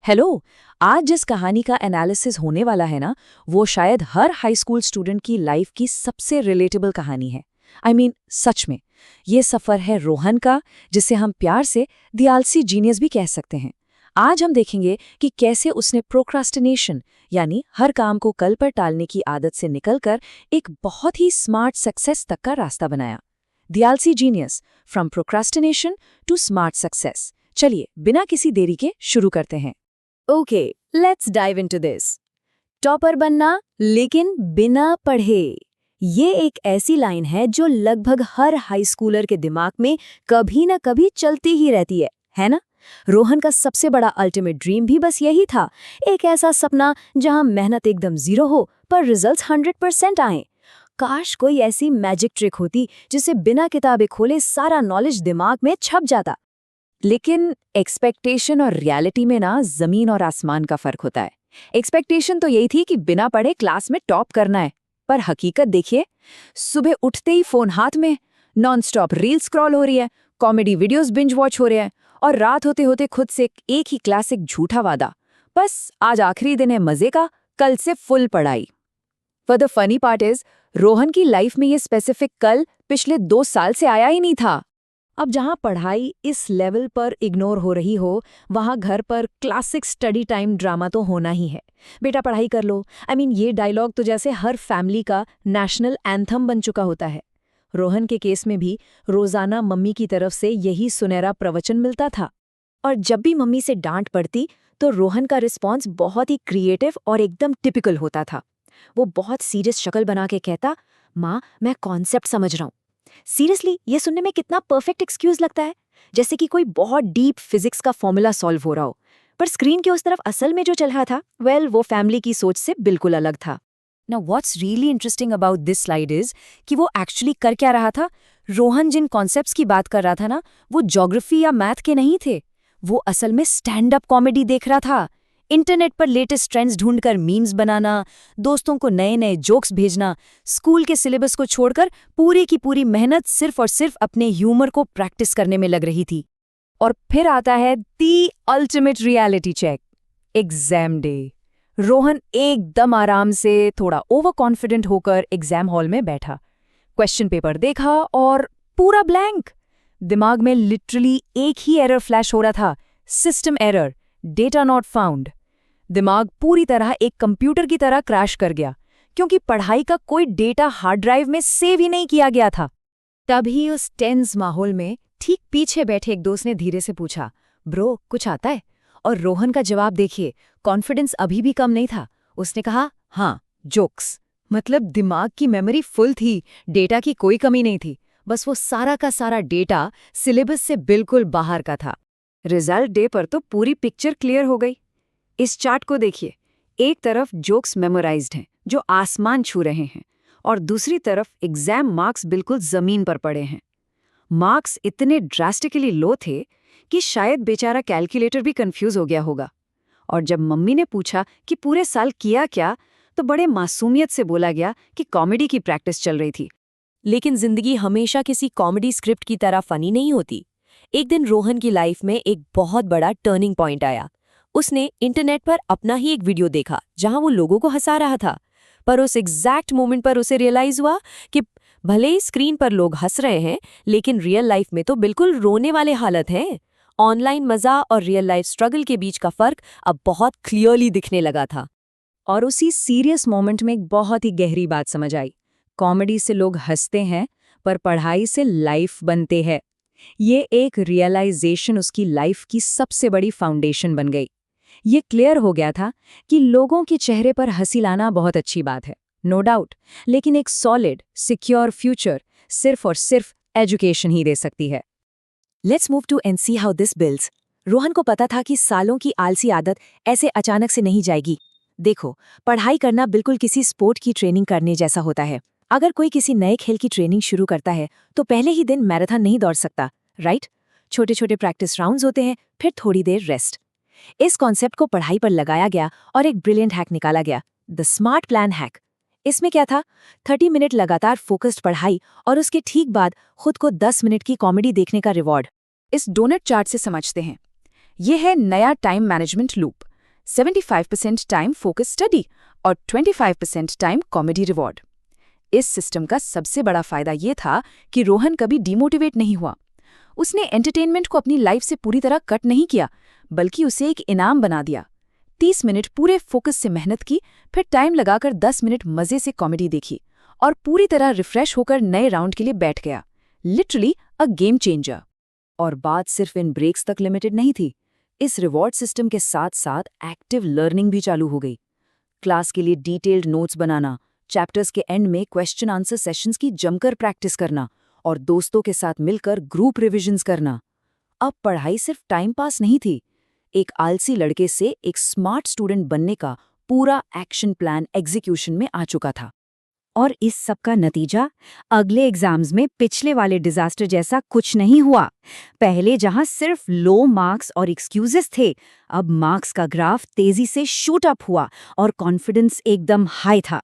Hello. आज जिस कहानी का एनालिसिस होने वाला है ना, वो शायद हर हाई स्कूल स्टूडेंट की लाइफ की सबसे रिलेटेबल कहानी है। सच में। ये सफ़र है रोहन का, जिसे हम प्यार से द आलसी जीनियस भी कह सकते हैं। आज हम देखेंगे कि कैसे उसने प्रोक्रास्टिनेशन यानी हर काम को कल पर टालने की आदत से निकलकर एक बहुत ही स्मार्ट सक्सेस तक का रास्ता बनाया। द आलसी genius, from procrastination to smart success. चलिए बिना किसी देरी के शुरू करते हैं। Okay, let's dive into this. Topper बनना लेकिन बिना पढ़े, ये एक ऐसी लाइन है जो लगभग हर हाई स्कूलर के दिमाग में कभी ना कभी चलती ही रहती है ना? रोहन का सबसे बड़ा अल्टीमेट ड्रीम भी बस यही था, एक ऐसा सपना जहां मेहनत एकदम जीरो हो पर रिजल्ट्स 100% आए। काश कोई ऐसी मैजिक ट्रिक होती जिसे बिना किताबें खोले सारा नॉलेज दिमाग में छप जाता। लेकिन एक्सपेक्टेशन और रियलिटी में ना जमीन और आसमान का फर्क होता है। एक्सपेक्टेशन तो यही थी कि बिना पढ़े क्लास में टॉप करना है, पर हकीकत देखिए, सुबह उठते ही फोन हाथ में, नॉन स्टॉप रील स्क्रॉल हो रही है, कॉमेडी वीडियोस बिंज वॉच हो रहे हैं, और रात होते होते खुद से एक ही क्लासिक झूठा वादा, बस आज आखिरी दिन है मजे का, कल से फुल पढ़ाई। पर the funny part is, Rohan की लाइफ में ये स्पेसिफिक कल पिछले 2 साल से आया ही नहीं था। अब जहां पढ़ाई इस लेवल पर इग्नोर हो रही हो, वहां घर पर क्लासिक स्टडी टाइम ड्रामा तो होना ही है। बेटा पढ़ाई कर लो। ये डायलॉग तो जैसे हर फैमिली का नेशनल एंथम बन चुका होता है। रोहन के केस में भी रोजाना मम्मी की तरफ से यही सुनहरा प्रवचन मिलता था, और जब भी मम्मी से डांट पड़ती तो रोहन का रिस्पॉन्स बहुत ही क्रिएटिव और एकदम टिपिकल होता था। वो बहुत सीरियस शक्ल बना के कहता, माँ मैं कॉन्सेप्ट समझ रहा हूँ। सीरियसली, ये सुनने में कितना परफेक्ट एक्सक्यूज लगता है, जैसे कि कोई बहुत डीप फिजिक्स का फॉर्मूला सॉल्व हो रहा हो। पर स्क्रीन के उस तरफ असल में जो चल रहा था, वो फैमिली की सोच से बिल्कुल अलग था। Now what's really interesting about this slide is कि वो एक्चुअली कर क्या रहा था। रोहन जिन कॉन्सेप्ट्स की बात कर रहा था ना, वो ज्योग्राफी या मैथ के नहीं थे। वो असल में स्टैंड अप कॉमेडी देख रहा था। इंटरनेट पर लेटेस्ट ट्रेंड्स ढूंढकर मीम्स बनाना, दोस्तों को नए नए जोक्स भेजना, स्कूल के सिलेबस को छोड़कर पूरी की पूरी मेहनत सिर्फ और सिर्फ अपने ह्यूमर को प्रैक्टिस करने में लग रही थी। और फिर आता है the ultimate reality check, exam day. Rohan एकदम आराम से, थोड़ा ओवर कॉन्फिडेंट होकर एग्जाम हॉल में बैठा। क्वेश्चन पेपर देखा और पूरा ब्लैंक। दिमाग में लिटरली एक ही एरर फ्लैश हो रहा था, system error, data not found. दिमाग पूरी तरह एक कंप्यूटर की तरह क्रैश कर गया, क्योंकि पढ़ाई का कोई डेटा हार्ड ड्राइव में सेव ही नहीं किया गया था। तभी उस टेंस माहौल में ठीक पीछे बैठे एक दोस्त ने धीरे से पूछा, ब्रो कुछ आता है? और रोहन का जवाब देखिए, कॉन्फिडेंस अभी भी कम नहीं था। उसने कहा, हाँ जोक्स। मतलब दिमाग की मेमोरी फुल थी, डेटा की कोई कमी नहीं थी। बस वो सारा का सारा डेटा सिलेबस से बिल्कुल बाहर का था। रिजल्ट डे पर तो पूरी पिक्चर क्लियर हो गई। इस चार्ट को देखिए, एक तरफ जोक्स मेमोराइज्ड हैं जो आसमान छू रहे हैं, और दूसरी तरफ एग्जाम मार्क्स बिल्कुल जमीन पर पड़े हैं। मार्क्स इतने ड्रास्टिकली लो थे कि शायद बेचारा कैलकुलेटर भी कंफ्यूज हो गया होगा। और जब मम्मी ने पूछा कि पूरे साल किया क्या, तो बड़े मासूमियत से बोला गया कि कॉमेडी की प्रैक्टिस चल रही थी। लेकिन जिंदगी हमेशा किसी कॉमेडी स्क्रिप्ट की तरह फनी नहीं होती। एक दिन रोहन की लाइफ में एक बहुत बड़ा टर्निंग पॉइंट आया। उसने इंटरनेट पर अपना ही एक वीडियो देखा जहां वो लोगों को हंसा रहा था, पर उस एग्जैक्ट मोमेंट पर उसे रियलाइज हुआ कि भले ही स्क्रीन पर लोग हंस रहे हैं, लेकिन रियल लाइफ में तो बिल्कुल रोने वाले हालत हैं। ऑनलाइन मजा और रियल लाइफ स्ट्रगल के बीच का फर्क अब बहुत क्लियरली दिखने लगा था। और उसी सीरियस मोमेंट में एक बहुत ही गहरी बात समझ आई। कॉमेडी से लोग हंसते हैं, पर पढ़ाई से लाइफ बनते हैं। ये एक रियलाइजेशन उसकी लाइफ की सबसे बड़ी फाउंडेशन बन गई। ये क्लियर हो गया था कि लोगों के चेहरे पर हंसी लाना बहुत अच्छी बात है, नो डाउट, लेकिन एक सॉलिड, सिक्योर फ्यूचर सिर्फ और सिर्फ एजुकेशन ही दे सकती है। Let's move to and see how this builds. Rohan को पता था कि सालों की आलसी आदत ऐसे अचानक से नहीं जाएगी। देखो, पढ़ाई करना बिल्कुल किसी स्पोर्ट की ट्रेनिंग करने जैसा होता है। अगर कोई किसी नए खेल की ट्रेनिंग शुरू करता है तो पहले ही दिन मैराथन नहीं दौड़ सकता, राइट? छोटे छोटे प्रैक्टिस राउंड्स होते हैं, फिर थोड़ी देर रेस्ट। इस कॉन्सेप्ट को पढ़ाई पर लगाया गया और एक ब्रिलियंट हैक निकाला गया, द स्मार्ट प्लान हैक। इसमें क्या था? 30 मिनट लगातार फोकस्ड पढ़ाई और उसके ठीक बाद खुद को 10 मिनट की कॉमेडी देखने का रिवॉर्ड। इस डोनट चार्ट से समझते हैं, यह है नया time management loop. 75% time focus study और 25% टाइम कॉमेडी रिवॉर्ड। इस सिस्टम का सबसे बड़ा फायदा ये था कि रोहन कभी डिमोटिवेट नहीं हुआ। उसने एंटरटेनमेंट को अपनी लाइफ से पूरी तरह कट नहीं किया, बल्कि उसे एक इनाम बना दिया। 30 मिनट पूरे फोकस से मेहनत की, फिर टाइम लगाकर 10 मिनट मजे से कॉमेडी देखी और पूरी तरह रिफ्रेश होकर नए राउंड के लिए बैठ गया। Literally a game changer. और बात सिर्फ इन ब्रेक्स तक लिमिटेड नहीं थी। इस रिवॉर्ड सिस्टम के साथ साथ एक्टिव लर्निंग भी चालू हो गई। क्लास के लिए डिटेल्ड नोट्स बनाना, चैप्टर्स के एंड में क्वेश्चन आंसर सेशंस की जमकर प्रैक्टिस करना और दोस्तों के साथ मिलकर ग्रुप रिविजन्स करना। अब पढ़ाई सिर्फ टाइम पास नहीं थी। एक आलसी लड़के से एक स्मार्ट स्टूडेंट बनने का पूरा एक्शन प्लान एग्जीक्यूशन में आ चुका था। और इस सब का नतीजा अगले एग्जाम्स में पिछले वाले डिजास्टर जैसा कुछ नहीं हुआ। पहले जहां सिर्फ लो मार्क्स और एक्सक्यूजेस थे, अब मार्क्स का ग्राफ तेजी से शूट अप हुआ और कॉन्फिडेंस एकदम हाई था।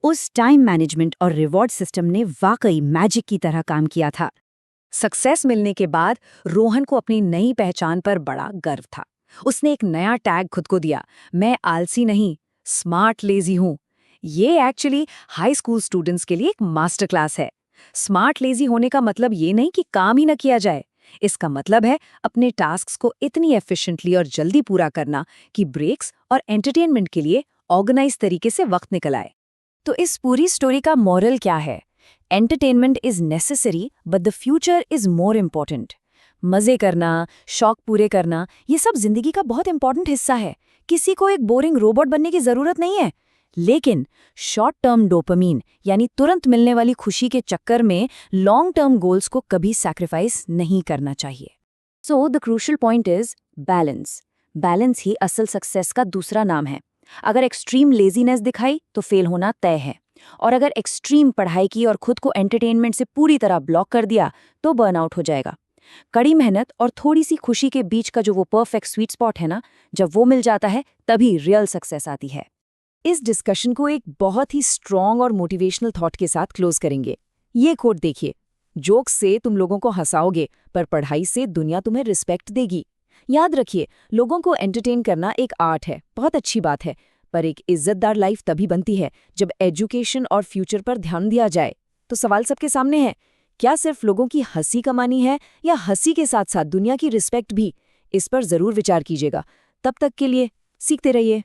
उस टाइम मैनेजमेंट और रिवॉर्ड सिस्टम ने वाकई मैजिक की तरह काम किया था। सक्सेस मिलने के बाद रोहन को अपनी नई पहचान पर बड़ा गर्व था। उसने एक नया टैग खुद को दिया, मैं आलसी नहीं, स्मार्ट लेजी हूं। ये एक्चुअली हाई स्कूल स्टूडेंट्स के लिए एक मास्टर क्लास है। स्मार्ट लेजी होने का मतलब ये नहीं कि काम ही न किया जाए। इसका मतलब है अपने टास्क्स को इतनी एफिशिएंटली और जल्दी पूरा करना कि ब्रेक्स और एंटरटेनमेंट के लिए ऑर्गेनाइज तरीके से वक्त निकल आए। तो इस पूरी स्टोरी का मॉरल क्या है? Entertainment is necessary but the future is more important. मजे करना, शौक पूरे करना, ये सब जिंदगी का बहुत इंपॉर्टेंट हिस्सा है। किसी को एक बोरिंग रोबोट बनने की जरूरत नहीं है। लेकिन शॉर्ट टर्म डोपामीन यानी तुरंत मिलने वाली खुशी के चक्कर में लॉन्ग टर्म गोल्स को कभी सैक्रिफाइस नहीं करना चाहिए। So the crucial point is balance. Balance ही असल सक्सेस का दूसरा नाम है। अगर एक्सट्रीम लेजीनेस दिखाई तो फेल होना तय है, और अगर एक्सट्रीम पढ़ाई की और खुद को एंटरटेनमेंट से पूरी तरह ब्लॉक कर दिया तो बर्नआउट हो जाएगा। कड़ी मेहनत और थोड़ी सी खुशी के बीच का जो वो परफेक्ट स्वीट स्पॉट है ना, जब वो मिल जाता है तभी रियल सक्सेस आती है। इस डिस्कशन को एक बहुत ही स्ट्रॉन्ग और मोटिवेशनल थॉट के साथ क्लोज करेंगे। ये कोट देखिए, जोक्स से तुम लोगों को हंसाओगे पर पढ़ाई से दुनिया तुम्हें रिस्पेक्ट देगी। याद रखिए, लोगों को एंटरटेन करना एक आर्ट है, बहुत अच्छी बात है, पर एक इज्जतदार लाइफ तभी बनती है जब एजुकेशन और फ्यूचर पर ध्यान दिया जाए। तो सवाल सबके सामने है, क्या सिर्फ लोगों की हंसी कमानी है या हंसी के साथ साथ दुनिया की रिस्पेक्ट भी? इस पर जरूर विचार कीजिएगा। तब तक के लिए सीखते रहिए।